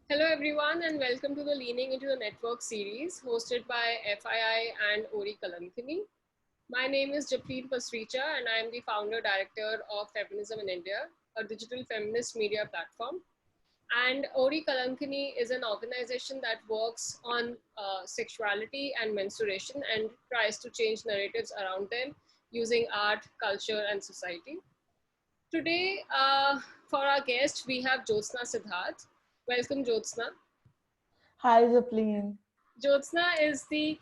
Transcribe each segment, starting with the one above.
Hello, everyone, and welcome to the Leaning into the Network series hosted by FII and Ori Kalankini. My name is Japleen Pasricha, and I am the founder director of Feminism in India, a digital feminist media platform. And Ori Kalankini is an organization that works on sexuality and menstruation and tries to change narratives around them using art, culture, and society. Today, for our guest, we have Jyotsna Siddharth. Welcome, Jyotsna. Hi, Japleen. Jyotsna is the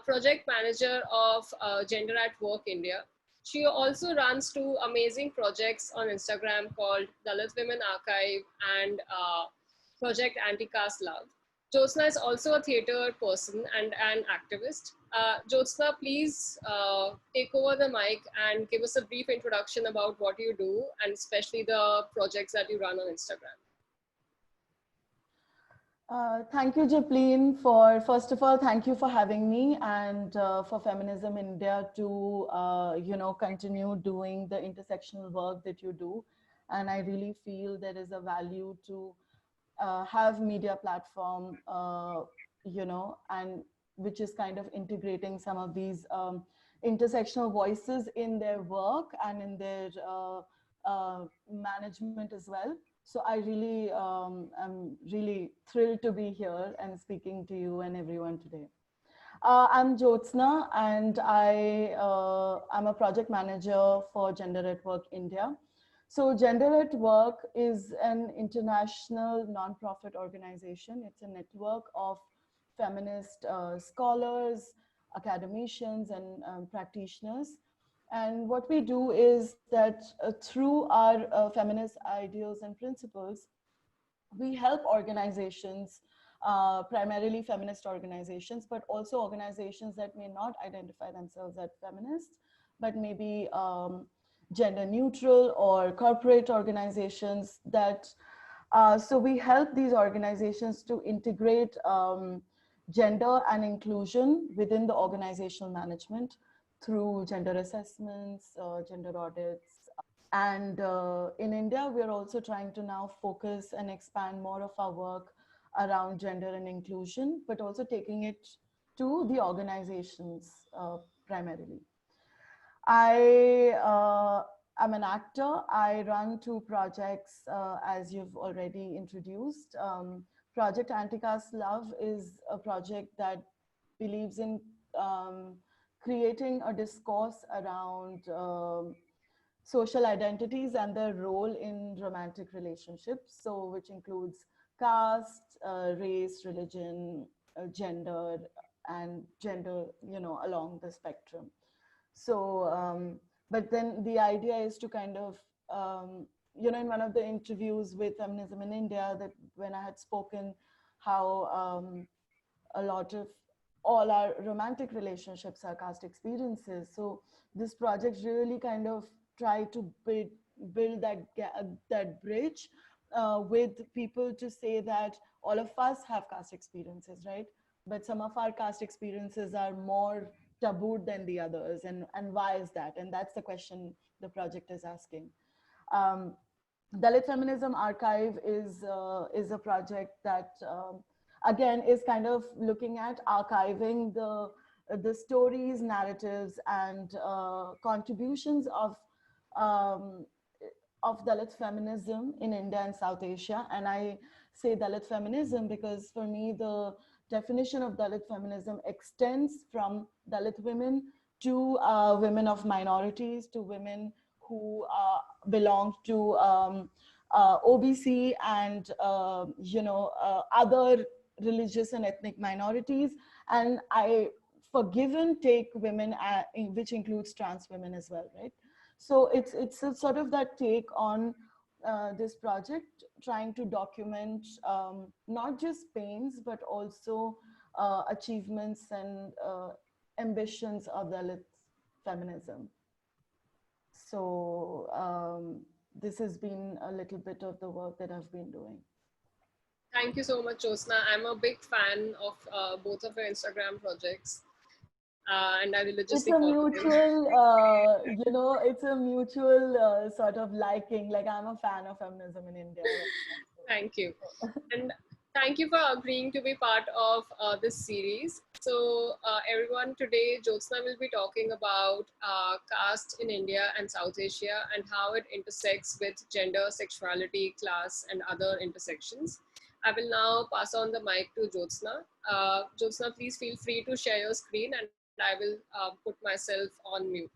project manager of Gender at Work India. She also runs two amazing projects on Instagram called Dalit Women Archive and Project Anti-Caste Love. Jyotsna is also a theater person and an activist. Jyotsna, please take over the mic and give us a brief introduction about what you do and especially the projects that you run on Instagram. Thank you, Japleen, for first of all, thank you for having me and for Feminism India to, continue doing the intersectional work that you do. And I really feel there is a value to have media platform, and which is kind of integrating some of these intersectional voices in their work and in their management as well. So I really am really thrilled to be here and speaking to you and everyone today. I'm Jyotsna, and I'm a project manager for Gender at Work India. So Gender at Work is an international nonprofit organization. It's a network of feminist scholars, academicians, and practitioners. And what we do is that through our feminist ideals and principles, we help organizations, primarily feminist organizations, but also organizations that may not identify themselves as feminists, but maybe gender neutral or corporate organizations that, so we help these organizations to integrate gender and inclusion within the organizational management through gender assessments, gender audits, and in India, we're also trying to now focus and expand more of our work around gender and inclusion, but also taking it to the organizations primarily. I am an actor. I run two projects, as you've already introduced. Project Anti-Caste Love is a project that believes in creating a discourse around social identities and their role in romantic relationships, so which includes caste, race, religion, gender, and gender, along the spectrum. So, but then the idea is to kind of, in one of the interviews with Feminism in India, that when I had spoken how a lot of all our romantic relationships are caste experiences. So this project really kind of try to build that bridge with people to say that all of us have caste experiences, right? But some of our caste experiences are more tabooed than the others, and why is that? And that's the question the project is asking. Um, Dalit Feminism Archive is a project that again is kind of looking at archiving the stories, narratives, and contributions um, of Dalit feminism in India and South Asia. And I say Dalit feminism because for me the definition of Dalit feminism extends from Dalit women to women of minorities, to women who belong to OBC and other religious and ethnic minorities. And I forgiven take women, which includes trans women as well, right? So it's a sort of that take on this project, trying to document not just pains, but also achievements and ambitions of Dalit feminism. So this has been a little bit of the work that I've been doing. Thank you so much, Jyotsna. I'm a big fan of both of your Instagram projects, and I It's religiously a follow them. mutual, it's a mutual sort of liking. Like I'm a fan of feminism in India. Thank you. And Thank you for agreeing to be part of this series. So, everyone, today Jyotsna will be talking about caste in India and South Asia and how it intersects with gender, sexuality, class, and other intersections. I will now pass on the mic to Jyotsna. Jyotsna, please feel free to share your screen and I will put myself on mute.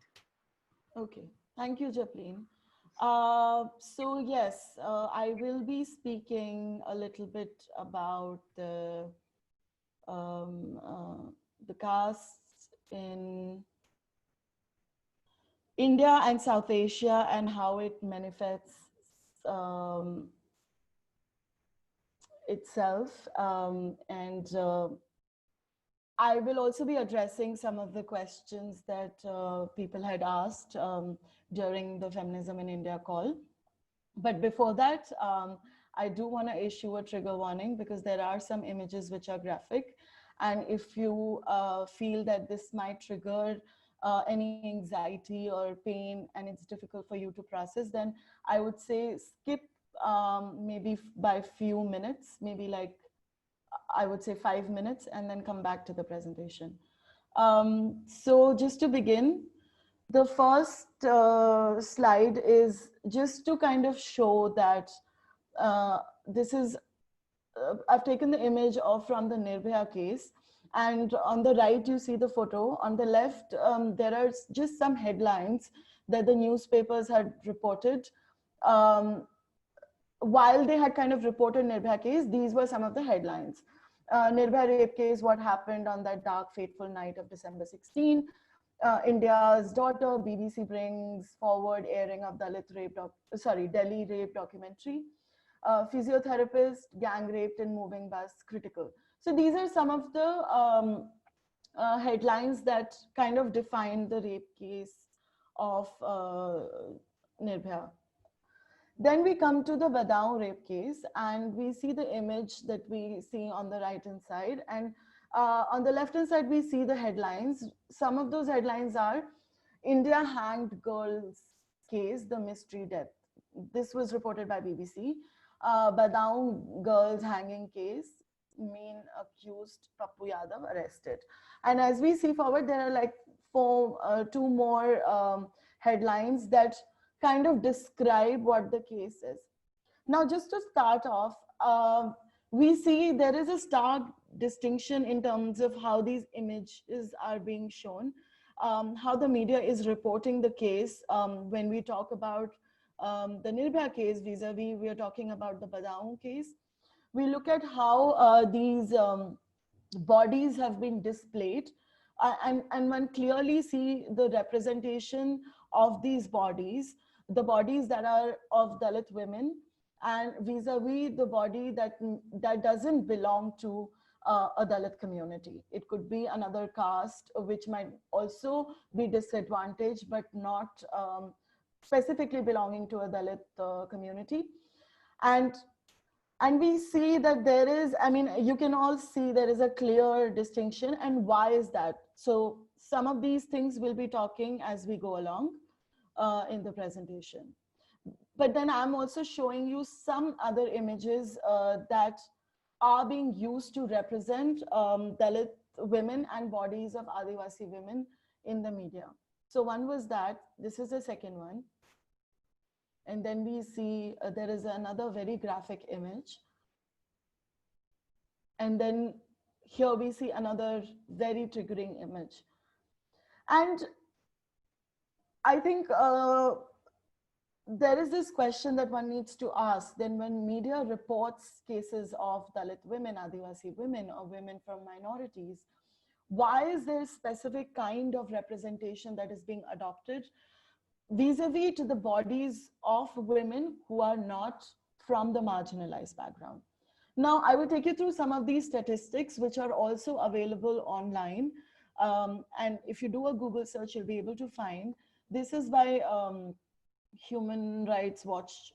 Okay, thank you, Japleen. So yes, I will be speaking a little bit about um, uh, the castes in India and South Asia and how it manifests um, itself. And I will also be addressing some of the questions that people had asked during the Feminism in India call. But before that, I do want to issue a trigger warning because there are some images which are graphic. And if you feel that this might trigger any anxiety or pain and it's difficult for you to process, then I would say skip maybe by few minutes, maybe like I would say 5 minutes, and then come back to the presentation. So just to begin, the first slide is just to kind of show that this is, I've taken the image of from the Nirbhaya case. And on the right, you see the photo. On the left, there are just some headlines that the newspapers had reported. While they had kind of reported Nirbhaya case, these were some of the headlines. Nirbhaya rape case, what happened on that dark, fateful night of December 16. India's daughter, BBC brings forward airing of Delhi rape documentary. Physiotherapist, gang raped in moving bus, critical. So these are some of the headlines that kind of define the rape case of Nirbhaya. Then we come to the Badaun rape case, and we see the image that we see on the right hand side. And on the left hand side, we see the headlines. Some of those headlines are India hanged girl's case, the mystery death. This was reported by BBC. Badaun girls hanging case, main accused Pappu Yadav arrested. And as we see forward, there are like two more headlines that kind of describe what the case is. Now, just to start off, we see there is a stark distinction in terms of how these images are being shown, how the media is reporting the case. When we talk about the Nirbhaya case vis-a-vis, we are talking about the Badaun case. We look at how these bodies have been displayed, and one clearly see the representation of these bodies, the bodies that are of Dalit women, and vis-a-vis the body that doesn't belong to a Dalit community. It could be another caste which might also be disadvantaged, but not specifically belonging to a Dalit community. And we see that there is, I mean, you can all see there is a clear distinction. And why is that? So some of these things we'll be talking as we go along in the presentation. But then I'm also showing you some other images that are being used to represent Dalit women and bodies of Adivasi women in the media. So one was that, this is the second one. And then we see there is another very graphic image. And then here we see another very triggering image. And I think there is this question that one needs to ask. Then when media reports cases of Dalit women, Adivasi women, or women from minorities, why is there a specific kind of representation that is being adopted vis-a-vis to the bodies of women who are not from the marginalized background? Now, I will take you through some of these statistics, which are also available online. And if you do a Google search, you'll be able to find. This is by Human Rights Watch.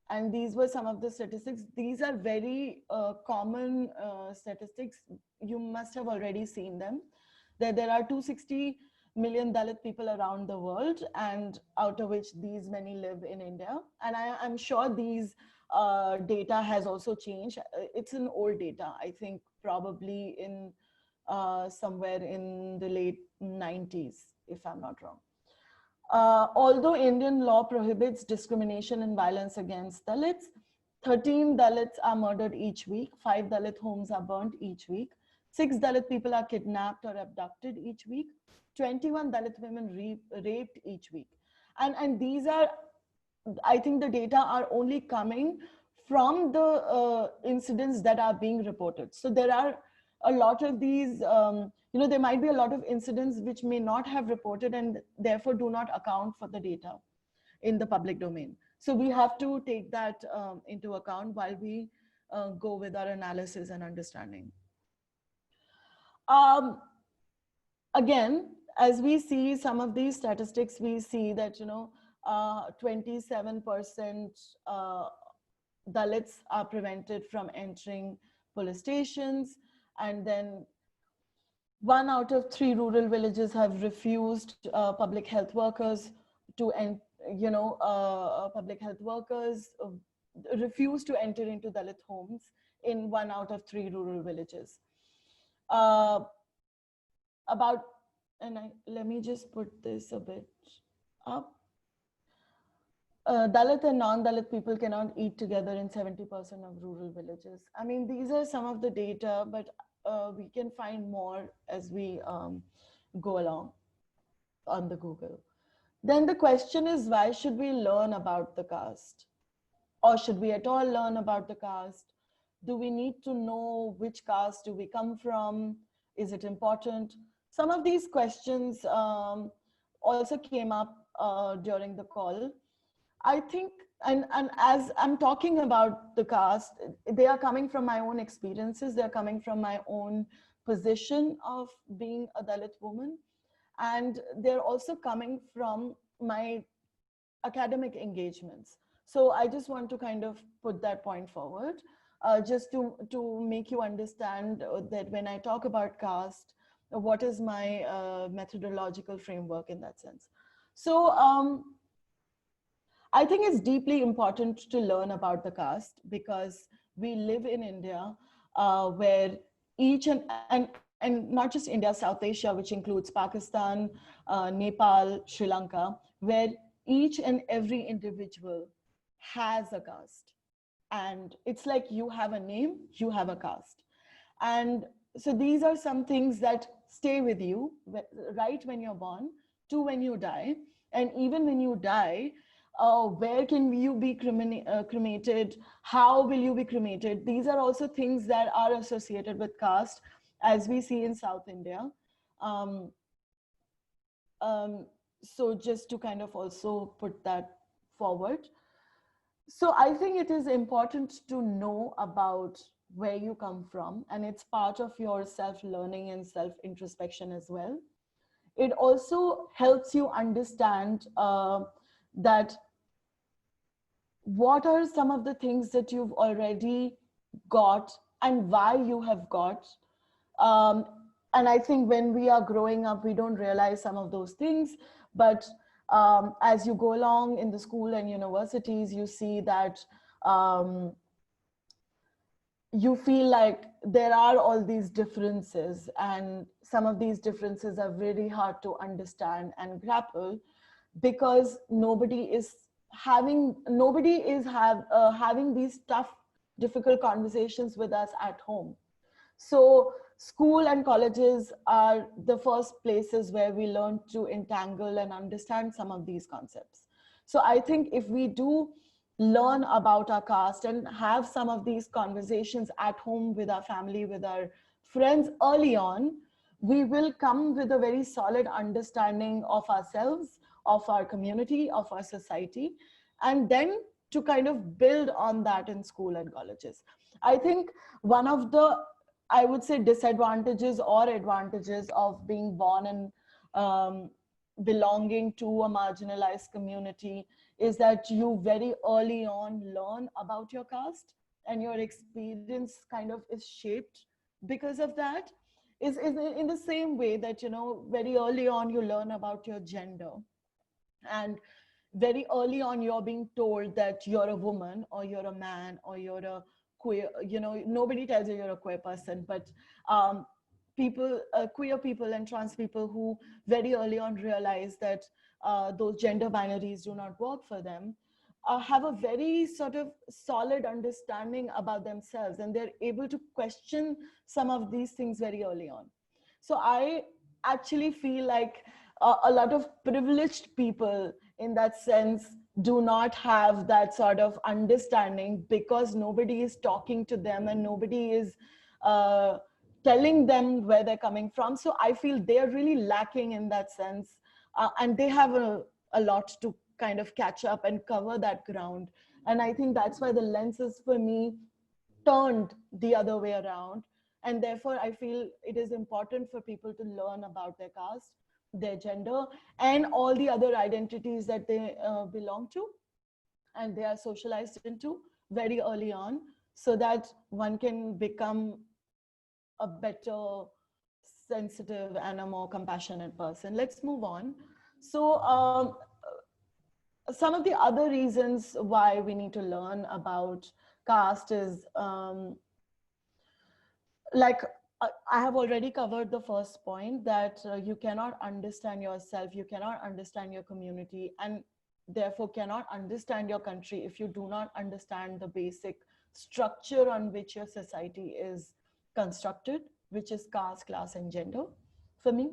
And these were some of the statistics. These are very common statistics. You must have already seen them. There are 260 million Dalit people around the world, and out of which these many live in India. And I'm sure these data has also changed. It's an old data, I think probably in somewhere in the late 90s, if I'm not wrong. Although Indian law prohibits discrimination and violence against Dalits, 13 Dalits are murdered each week, 5 Dalit homes are burnt each week, 6 Dalit people are kidnapped or abducted each week, 21 Dalit women raped each week. And these are, I think the data are only coming from the incidents that are being reported. So there are a lot of these, there might be a lot of incidents which may not have reported and therefore do not account for the data in the public domain. So we have to take that into account while we go with our analysis and understanding. Again, as we see some of these statistics, we see that, 27% Dalits are prevented from entering police stations, and then 1 out of 3 rural villages have refused public health workers to, public health workers refuse to enter into Dalit homes in 1 out of 3 rural villages. Let me just put this a bit up. Dalit and non-Dalit people cannot eat together in 70% of rural villages. I mean, these are some of the data, but we can find more as we go along on the Google. Then the question is, why should we learn about the caste? Or should we at all learn about the caste? Do we need to know which caste do we come from? Is it important? Some of these questions also came up during the call. I think, and as I'm talking about the caste, they are coming from my own experiences. They're coming from my own position of being a Dalit woman. And they're also coming from my academic engagements. So I just want to kind of put that point forward, just to make you understand that when I talk about caste, what is my methodological framework in that sense. So I think it's deeply important to learn about the caste because we live in India where each and not just India, South Asia, which includes Pakistan, Nepal, Sri Lanka, where each and every individual has a caste. And it's like you have a name, you have a caste. And so these are some things that stay with you, right when you're born to when you die. And even when you die, where can you be cremated? How will you be cremated? These are also things that are associated with caste, as we see in South India. So just to kind of also put that forward. So I think it is important to know about where you come from, and it's part of your self-learning and self-introspection as well. It also helps you understand that what are some of the things that you've already got and why you have got. And I think when we are growing up, we don't realize some of those things, but as you go along in the school and universities, you see that you feel like there are all these differences, and some of these differences are really hard to understand and grapple because nobody is having these tough, difficult conversations with us at home. So school and colleges are the first places where we learn to entangle and understand some of these concepts. So I think if we do learn about our caste and have some of these conversations at home with our family, with our friends early on, we will come with a very solid understanding of ourselves, of our community, of our society, and then to kind of build on that in school and colleges. I think one of the, I would say, disadvantages or advantages of being born and belonging to a marginalized community is that you very early on learn about your caste, and your experience kind of is shaped because of that. is in the same way that, you know, very early on you learn about your gender, and very early on you're being told that you're a woman or you're a man or you're a queer, you know, nobody tells you you're a queer person, but people, queer people and trans people who very early on realize that those gender binaries do not work for them, have a very sort of solid understanding about themselves, and they're able to question some of these things very early on. So I actually feel like a lot of privileged people in that sense do not have that sort of understanding, because nobody is talking to them and nobody is uh, telling them where they're coming from. So I feel they're really lacking in that sense, and they have a lot to kind of catch up and cover that ground. And I think that's why the lens is, for me, turned the other way around. And therefore I feel it is important for people to learn about their caste, their gender, and all the other identities that they belong to and they are socialized into very early on, so that one can become a better, sensitive, and a more compassionate person. Let's move on. So some of the other reasons why we need to learn about caste is like I have already covered the first point, that you cannot understand yourself, you cannot understand your community, and therefore cannot understand your country if you do not understand the basic structure on which your society is constructed, which is caste, class, and gender for me.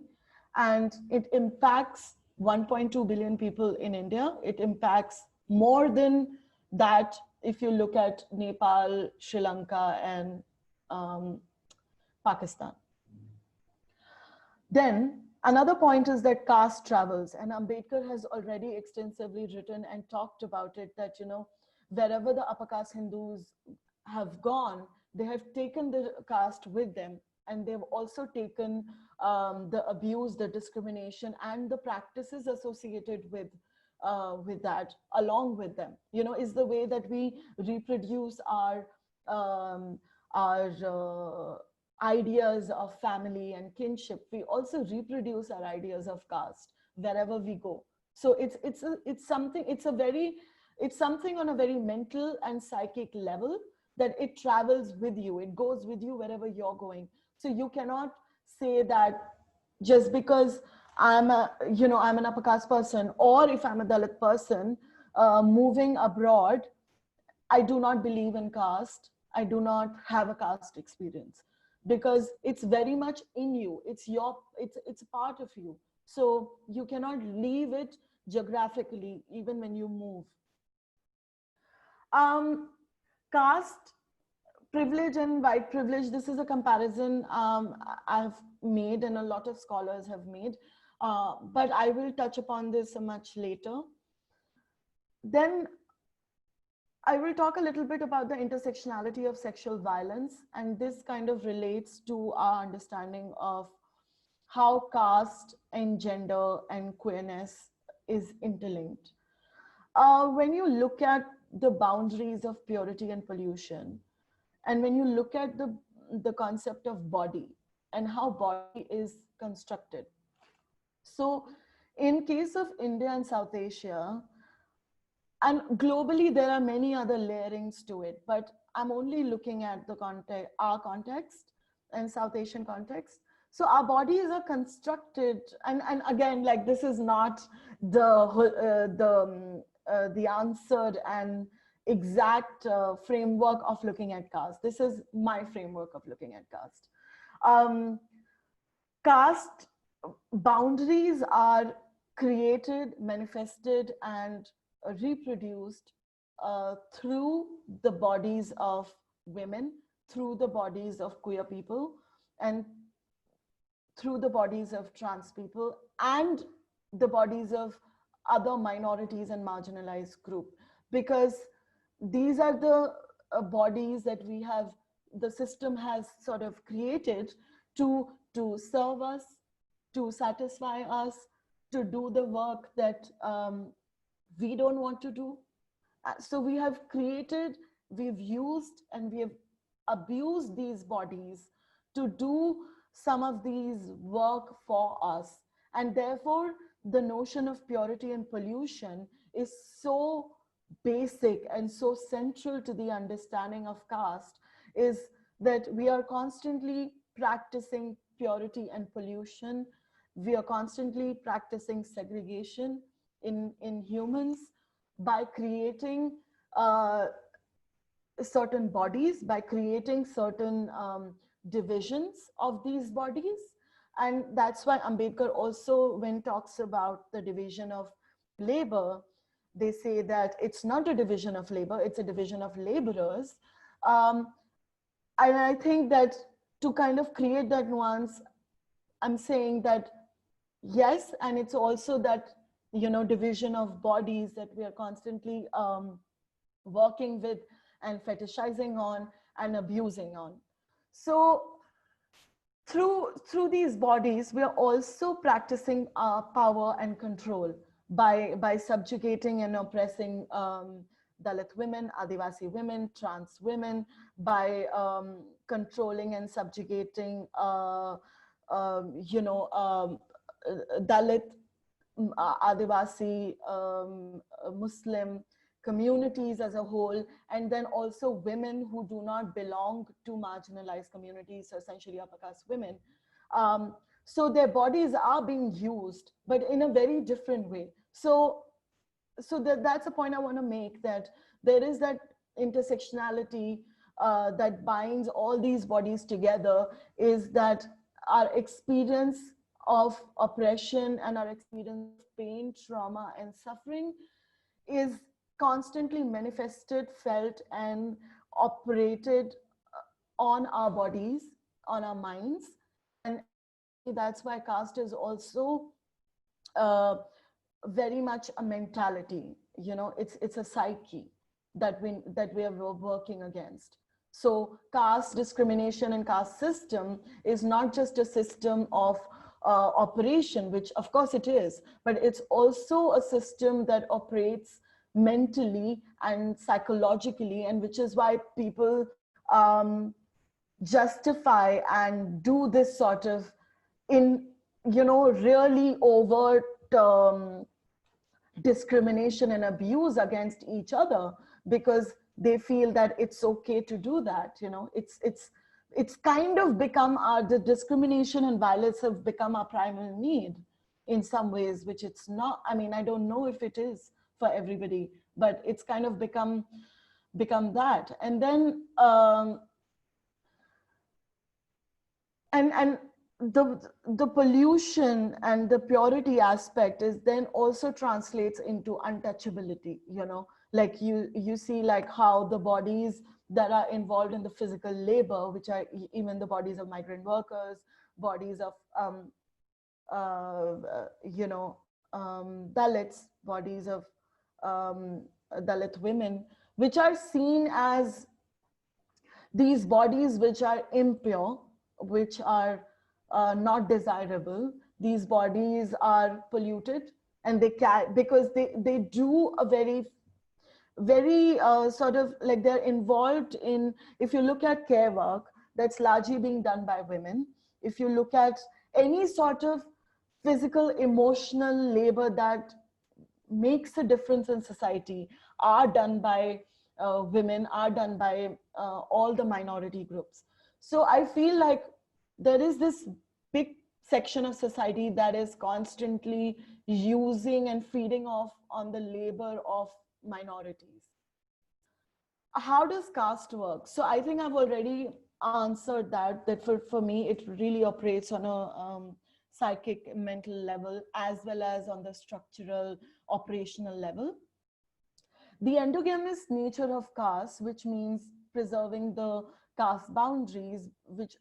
And it impacts 1.2 billion people in India. It impacts more than that if you look at Nepal, Sri Lanka, and Pakistan. Then another point is that caste travels, and Ambedkar has already extensively written and talked about it, that, you know, wherever the upper caste Hindus have gone, they have taken the caste with them, and they've also taken the abuse, the discrimination, and the practices associated with that along with them. You know, is the way that we reproduce um, our ideas of family and kinship. We also reproduce our ideas of caste wherever we go. So it's something, it's something on a very mental and psychic level, that it travels with you, it goes with you wherever you're going. So you cannot say that just because I'm an upper caste person, or if I'm a Dalit person moving abroad, I do not believe in caste, I do not have a caste experience, because it's very much in you, it's a part of you. So you cannot leave it geographically even when you move. um Caste privilege and white privilege, this is a comparison I've made and a lot of scholars have made, but I will touch upon this much later. Then I will talk a little bit about the intersectionality of sexual violence, and this kind of relates to our understanding of how caste and gender and queerness is interlinked. When you look at the boundaries of purity and pollution, and when you look at the concept of body and how body is constructed. So in case of India and South Asia, and globally there are many other layerings to it, but I'm only looking at the context, our context and South Asian context. So our bodies are constructed, and again, like, this is not the answered and exact framework of looking at caste. This is my framework of looking at caste. Caste boundaries are created, manifested, and reproduced through the bodies of women, through the bodies of queer people, and through the bodies of trans people, and the bodies of other minorities and marginalized group, because these are the bodies that the system has sort of created to serve us, to satisfy us, to do the work that we don't want to do. So we have created, we've used, and we have abused these bodies to do some of these work for us. And therefore, the notion of purity and pollution is so basic and so central to the understanding of caste, is that we are constantly practicing purity and pollution. We are constantly practicing segregation in humans by creating certain bodies, by creating certain divisions of these bodies. And that's why Ambedkar also, when talks about the division of labor, they say that it's not a division of labor, it's a division of laborers. Um, and I think that to kind of create that nuance, I'm saying that yes, and it's also that, you know, division of bodies that we are constantly working with and fetishizing on and abusing on. So through these bodies, we are also practicing power and control by subjugating and oppressing Dalit women, Adivasi women, trans women, by controlling and subjugating, you know, Dalit, Adivasi, Muslim communities as a whole, and then also women who do not belong to marginalized communities, so essentially upper caste women. So their bodies are being used, but in a very different way. So that's a point I want to make, that there is that intersectionality that binds all these bodies together, is that our experience of oppression and our experience of pain, trauma, and suffering is constantly manifested, felt, and operated on our bodies, on our minds. And that's why caste is also very much a mentality. You know, it's a psyche that we are working against. So caste discrimination and caste system is not just a system of operation, which of course it is, but it's also a system that operates mentally and psychologically, and which is why people justify and do this sort of, in, you know, really overt discrimination and abuse against each other, because they feel that it's okay to do that. You know, it's kind of become the discrimination and violence have become our primal need in some ways, which it's not. I mean, I don't know if it is for everybody, but it's kind of become that. And then and the pollution and the purity aspect is then also translates into untouchability. You know, like you see like how the bodies that are involved in the physical labor, which are even the bodies of migrant workers, bodies of you know, Dalits, bodies of Dalit women, which are seen as these bodies which are impure, which are not desirable. These bodies are polluted, and because they do a very sort of like, they're involved in, if you look at care work, that's largely being done by women. If you look at any sort of physical, emotional labor that makes a difference in society, are done by women, are done by all the minority groups. So I feel like there is this big section of society that is constantly using and feeding off on the labor of minorities. How does caste work? So I think I've already answered that for me, it really operates on a psychic, mental level, as well as on the structural, operational level. The endogamous nature of caste, which means preserving the caste boundaries, which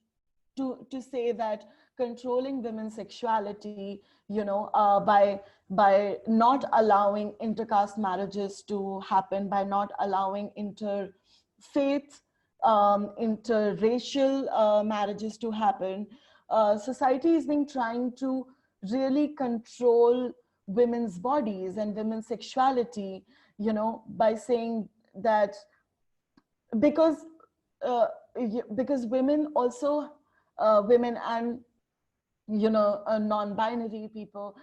to say that controlling women's sexuality, you know, by not allowing intercaste marriages to happen, by not allowing interfaith, interracial marriages to happen, society has been trying to really control women's bodies and women's sexuality, you know, by saying that because because women also women and, you know, non-binary people,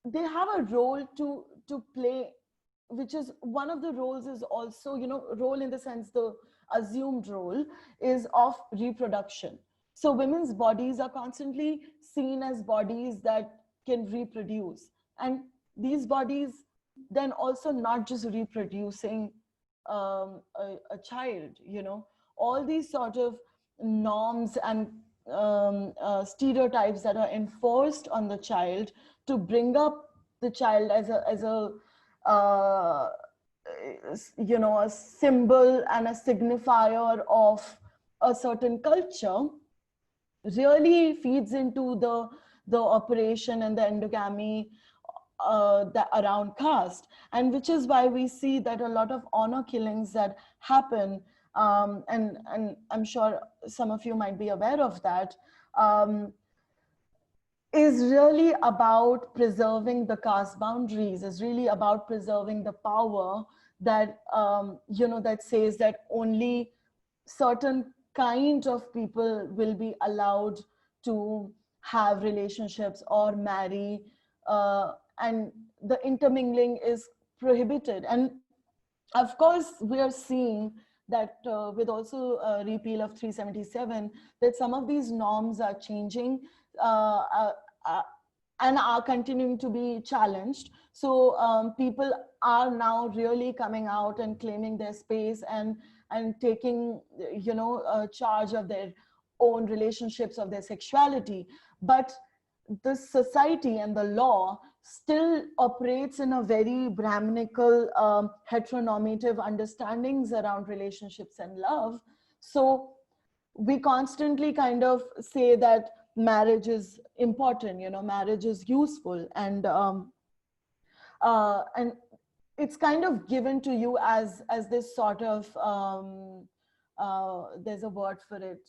they have a role to play, which is one of the roles is also, you know, role in the sense, the assumed role is of reproduction. So women's bodies are constantly seen as bodies that can reproduce, and these bodies then also not just reproducing a child, you know, all these sort of norms and stereotypes that are enforced on the child to bring up the child as a uh, you know, a symbol and a signifier of a certain culture, really feeds into the operation and the endogamy that around caste, and which is why we see that a lot of honor killings that happen, and I'm sure some of you might be aware of that, um, is really about preserving the caste boundaries, is really about preserving the power that, you know, that says that only certain kind of people will be allowed to have relationships or marry, and the intermingling is prohibited. And of course, we are seeing that with also repeal of 377, that some of these norms are changing, uh, uh, uh, and are continuing to be challenged. So people are now really coming out and claiming their space, and taking, you know, charge of their own relationships, of their sexuality. But the society and the law still operates in a very Brahminical, heteronormative understandings around relationships and love. So we constantly kind of say that marriage is important, you know, marriage is useful, and it's kind of given to you as this sort of there's a word for it,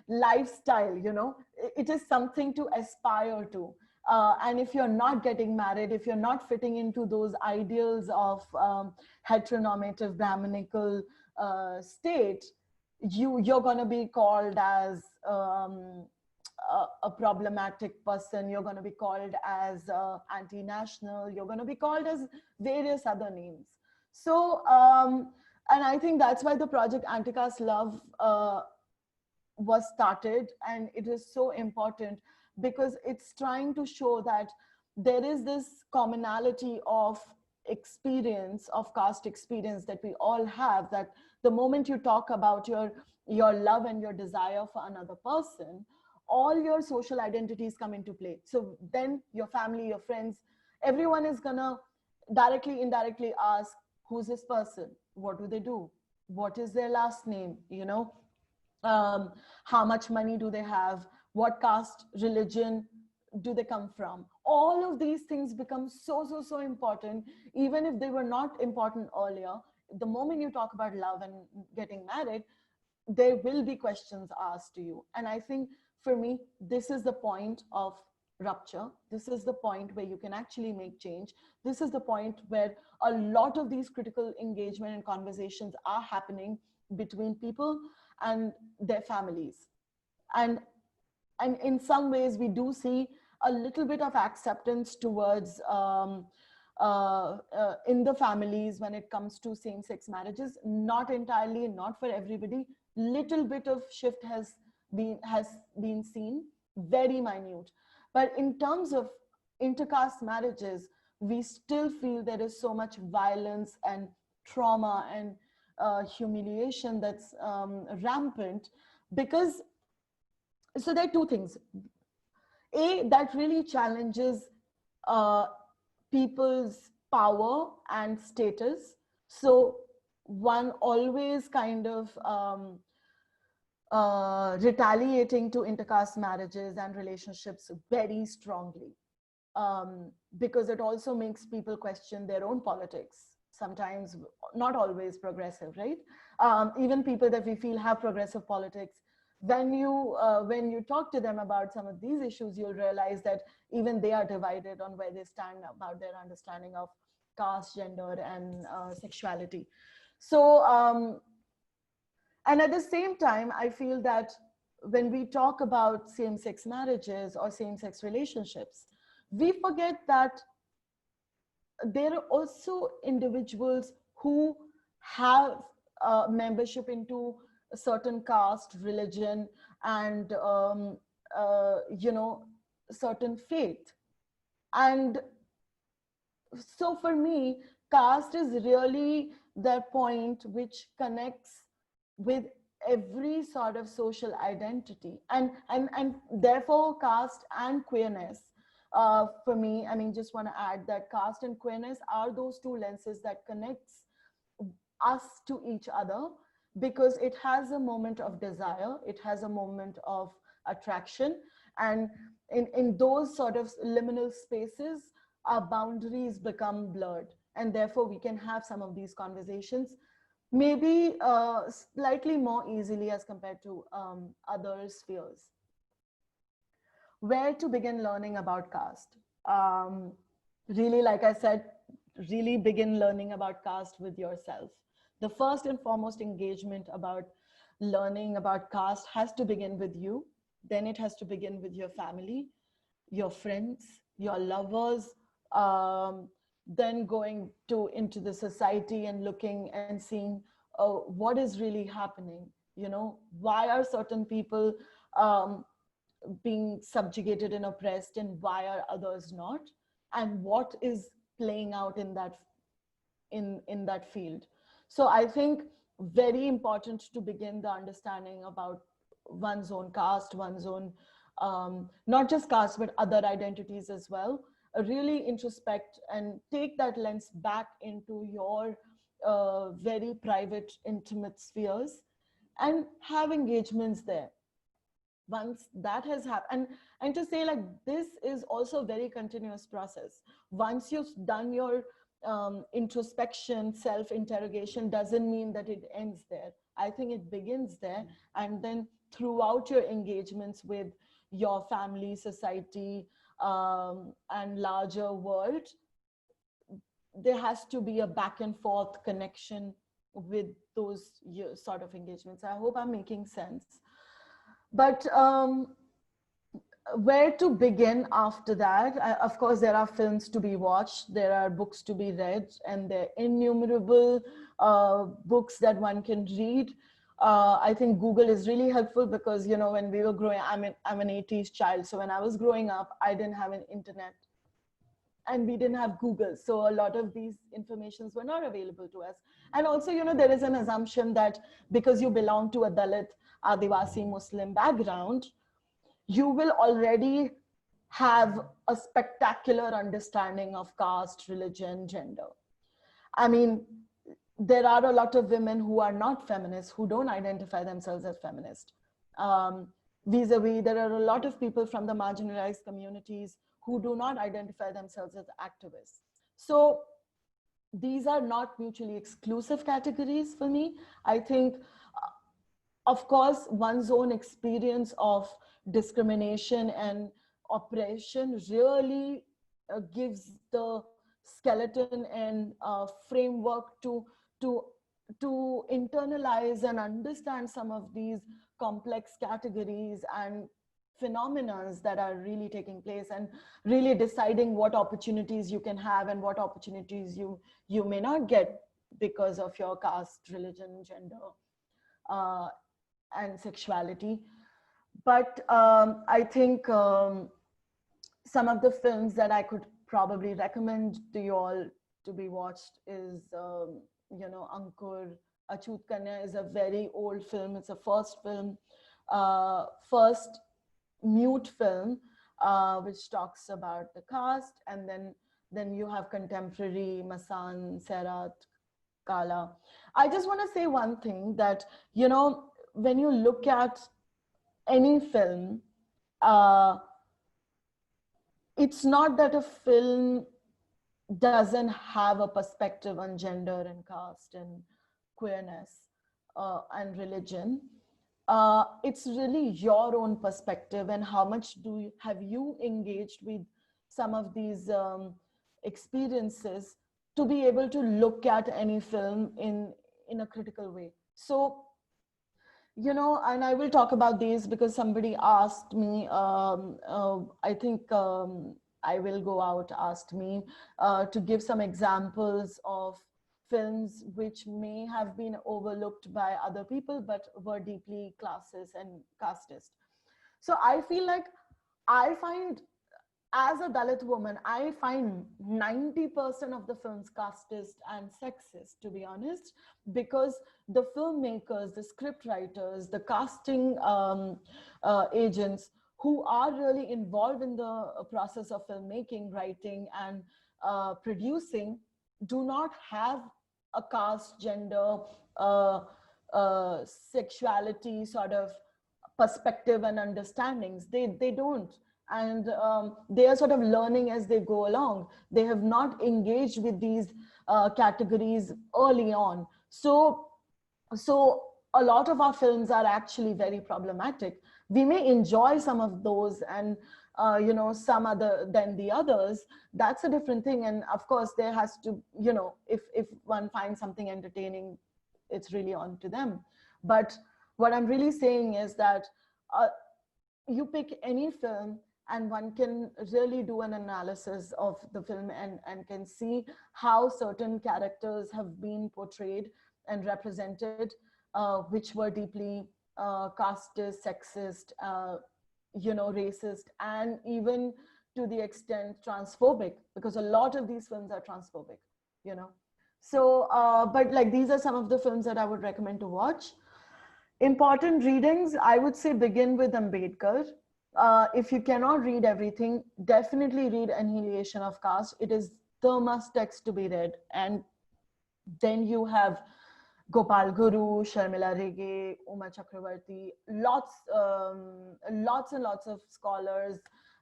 lifestyle, you know. It is something to aspire to, and if you're not getting married, if you're not fitting into those ideals of heteronormative Brahminical state, you're going to be called as a problematic person, you're going to be called as anti-national, you're going to be called as various other names. So and I think that's why the project Anti-Caste Love was started, and it is so important because it's trying to show that there is this commonality of experience, of caste experience, that we all have, that the moment you talk about your love and your desire for another person, all your social identities come into play. So then your family, your friends, everyone is gonna directly, indirectly ask, who's this person, what do they do, what is their last name, you know, how much money do they have, what caste, religion do they come from. All of these things become so important, even if they were not important earlier. The moment you talk about love and getting married, there will be questions asked to you. And I think for me, this is the point of rupture. This is the point where you can actually make change. This is the point where a lot of these critical engagement and conversations are happening between people and their families. And in some ways, we do see a little bit of acceptance towards in the families when it comes to same-sex marriages. Not entirely, not for everybody. Little bit of shift has been seen, very minute. But in terms of intercaste marriages, we still feel there is so much violence and trauma and humiliation that's rampant, because so there are two things. That really challenges uh, people's power and status. So one always kind of retaliating to intercaste marriages and relationships very strongly, because it also makes people question their own politics. Sometimes not always progressive, right? Even people that we feel have progressive politics, when you talk to them about some of these issues, you'll realize that even they are divided on where they stand about their understanding of caste, gender, and sexuality. So and at the same time, I feel that when we talk about same-sex marriages or same-sex relationships, we forget that there are also individuals who have membership into a certain caste, religion, and certain faith. And so for me, caste is really that point which connects with every sort of social identity, and therefore caste and queerness, for me, I mean, just want to add that caste and queerness are those two lenses that connects us to each other, because it has a moment of desire, it has a moment of attraction, and in those sort of liminal spaces, our boundaries become blurred, and therefore we can have some of these conversations maybe slightly more easily as compared to other spheres. Where to begin learning about caste? Really, like I said, really begin learning about caste with yourself. The first and foremost engagement about learning about caste has to begin with you. Then it has to begin with your family, your friends, your lovers, then going into the society and looking and seeing what is really happening. Why are certain people being subjugated and oppressed, and why are others not, and what is playing out in that field. So I think very important to begin the understanding about one's own caste, one's own not just caste but other identities as well. Really introspect and take that lens back into your very private, intimate spheres, and have engagements there. Once that has happened, and to say, like, this is also a very continuous process. Once you've done your introspection, self-interrogation, doesn't mean that it ends there. I think it begins there, and then throughout your engagements with your family, society, and larger world, there has to be a back and forth connection with those sort of engagements. I hope I'm making sense. But where to begin after that? Of course, there are films to be watched, there are books to be read, and there are innumerable books that one can read. I think Google is really helpful because, when we were growing, I'm an 80s child. So when I was growing up, I didn't have an internet and we didn't have Google. So a lot of these informations were not available to us. And also, there is an assumption that because you belong to a Dalit, Adivasi, Muslim background, you will already have a spectacular understanding of caste, religion, gender. I mean, there are a lot of women who are not feminists, who don't identify themselves as feminist. Vis-a-vis, there are a lot of people from the marginalized communities who do not identify themselves as activists. So these are not mutually exclusive categories for me. I think, of course, one's own experience of discrimination and oppression really gives the skeleton and framework to internalize and understand some of these complex categories and phenomena that are really taking place, and really deciding what opportunities you can have and what opportunities you may not get because of your caste, religion, gender, and sexuality. But I think some of the films that I could probably recommend to you all to be watched is, Ankur. Achut Kanya is a very old film. It's a first mute film, which talks about the caste, and then you have contemporary Masan, Serat, Kala. I just want to say one thing, that, when you look at any film, it's not that a film doesn't have a perspective on gender and caste and queerness and religion. It's really your own perspective, and how much have you engaged with some of these experiences to be able to look at any film in a critical way. So You know, and I will talk about these because somebody asked me, I think I will go out, asked me to give some examples of films which may have been overlooked by other people, but were deeply classist and casteist. So I feel like I find, as a Dalit woman, I find 90% of the films casteist and sexist, to be honest, because the filmmakers, the script writers, the casting agents who are really involved in the process of filmmaking, writing, and producing do not have a caste, gender, uh, sexuality sort of perspective and understandings. They don't, and they are sort of learning as they go along. They have not engaged with these categories early on. So a lot of our films are actually very problematic. We may enjoy some of those, and some other than the others. That's a different thing. And of course there has to, if one finds something entertaining, it's really on to them. But what I'm really saying is that uh, you pick any film and one can really do an analysis of the film, and can see how certain characters have been portrayed and represented, which were deeply casteist, sexist, racist, and even to the extent transphobic, because a lot of these films are transphobic, you know. So, but like, these are some of the films that I would recommend to watch. Important readings, I would say begin with Ambedkar. If you cannot read everything, definitely read Annihilation of Caste. It is the must text to be read. And then you have Gopal Guru, Sharmila Rege, Uma Chakravarti, lots and lots of scholars,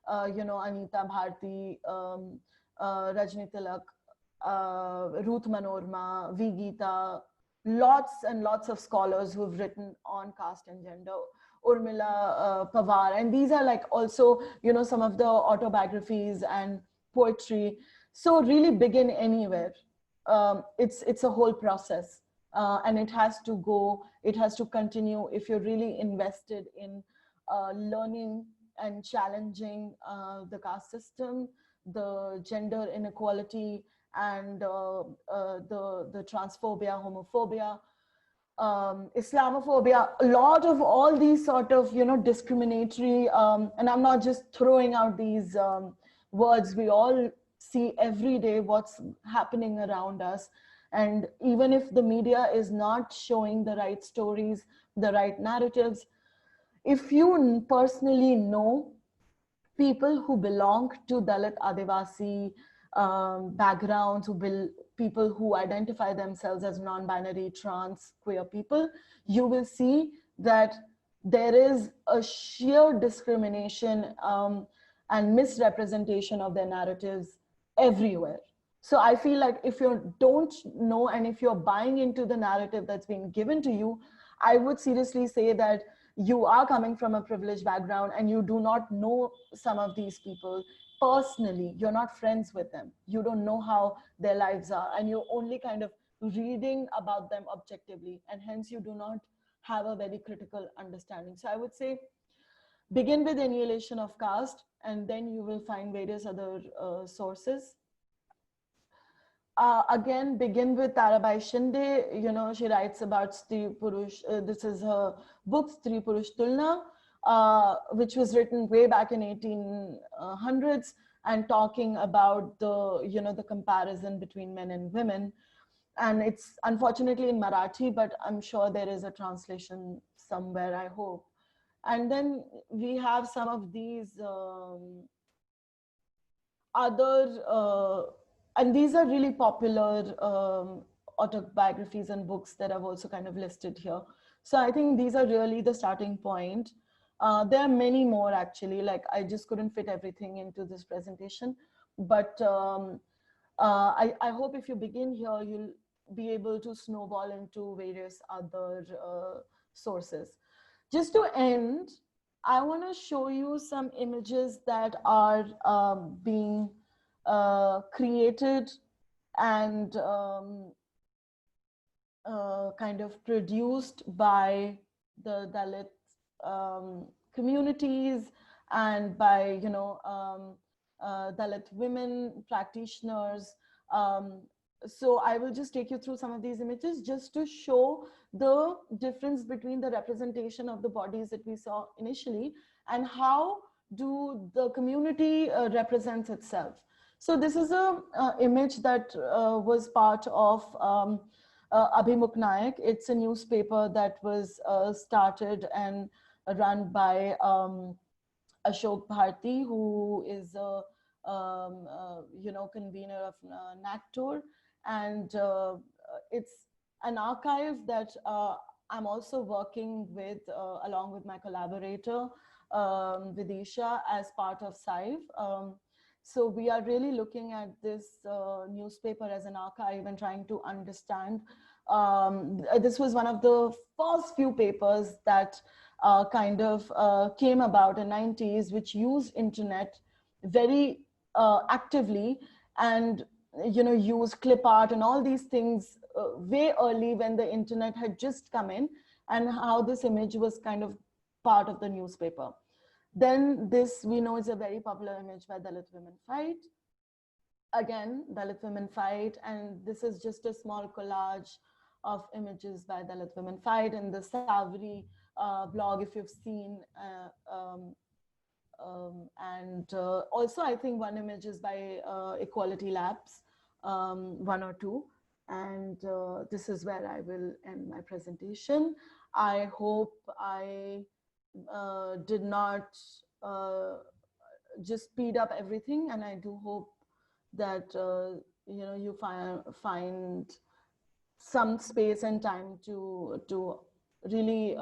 Anita Bharti, Rajni Tilak, Ruth Manorma, V. Geeta, lots and lots of scholars who've written on caste and gender. Urmila Pawar, and these are like also, some of the autobiographies and poetry. So really begin anywhere. It's a whole process, and it has to continue if you're really invested in learning and challenging the caste system, the gender inequality, and the transphobia, homophobia, Islamophobia, a lot of all these sort of, discriminatory, and I'm not just throwing out these words. We all see every day what's happening around us. And even if the media is not showing the right stories, the right narratives, if you personally know people who belong to Dalit, Adivasi backgrounds, people who identify themselves as non-binary, trans, queer people, you will see that there is a sheer discrimination and misrepresentation of their narratives everywhere. So I feel like if you don't know, and if you're buying into the narrative that's being given to you, I would seriously say that you are coming from a privileged background and you do not know some of these people personally. You're not friends with them. You don't know how their lives are, and you're only kind of reading about them objectively, and hence you do not have a very critical understanding. So I would say begin with Annihilation of Caste, and then you will find various other sources. Again, begin with Tarabai Shinde. She writes about Stri Purush. This is her book, Stri Purush Tulna, which was written way back in 1800s, and talking about the comparison between men and women. And it's unfortunately in Marathi, but I'm sure there is a translation somewhere, I hope. And then we have some of these other, and these are really popular autobiographies and books that I've also kind of listed here. So I think these are really the starting point. There are many more actually, like I just couldn't fit everything into this presentation, but I hope if you begin here, you'll be able to snowball into various other sources. Just to end, I want to show you some images that are being created and kind of produced by the Dalit communities and by, Dalit women practitioners. So I will just take you through some of these images just to show the difference between the representation of the bodies that we saw initially and how do the community represents itself. So this is a image that was part of Abhimukh Nayak. It's a newspaper that was started and run by Ashok Bharti, who is a convener of NACTOR, and it's an archive that I'm also working with along with my collaborator Vidisha as part of SAIV. So we are really looking at this newspaper as an archive and trying to understand. This was one of the first few papers that kind of came about in 90s, which used internet very actively and use clip art and all these things way early when the internet had just come in, and how this image was kind of part of the newspaper. Then this, we know, is a very popular image by Dalit Women Fight. Again, Dalit Women Fight, and this is just a small collage of images by Dalit Women Fight in the Savri blog, if you've seen. Also, I think one image is by Equality Labs, one or two. And this is where I will end my presentation. I hope I did not just speed up everything, and I do hope that you find some space and time to really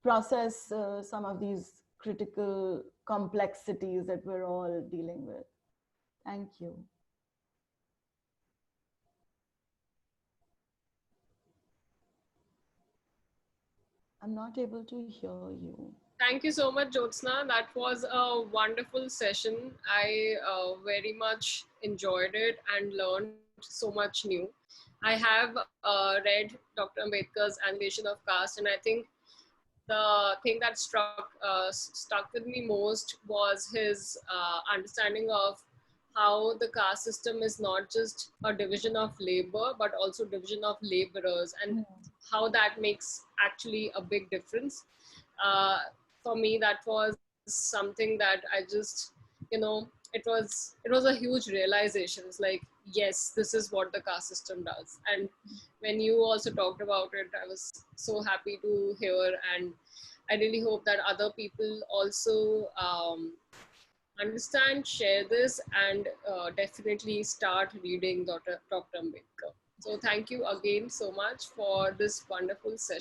process some of these critical complexities that we're all dealing with. Thank you. I'm not able to hear you. Thank you so much, Jyotsna. That was a wonderful session. I very much enjoyed it and learned so much new. I have read Dr. Ambedkar's Annihilation of Caste, and I think the thing that stuck with me most was his understanding of how the caste system is not just a division of labor, but also division of laborers, and how that makes actually a big difference. For me, that was something that I just, it was a huge realization. It's like, yes, this is what the caste system does. And when you also talked about it, I was so happy to hear, and I really hope that other people also understand, share this, and definitely start reading Dr. Ambedkar. So thank you again so much for this wonderful session.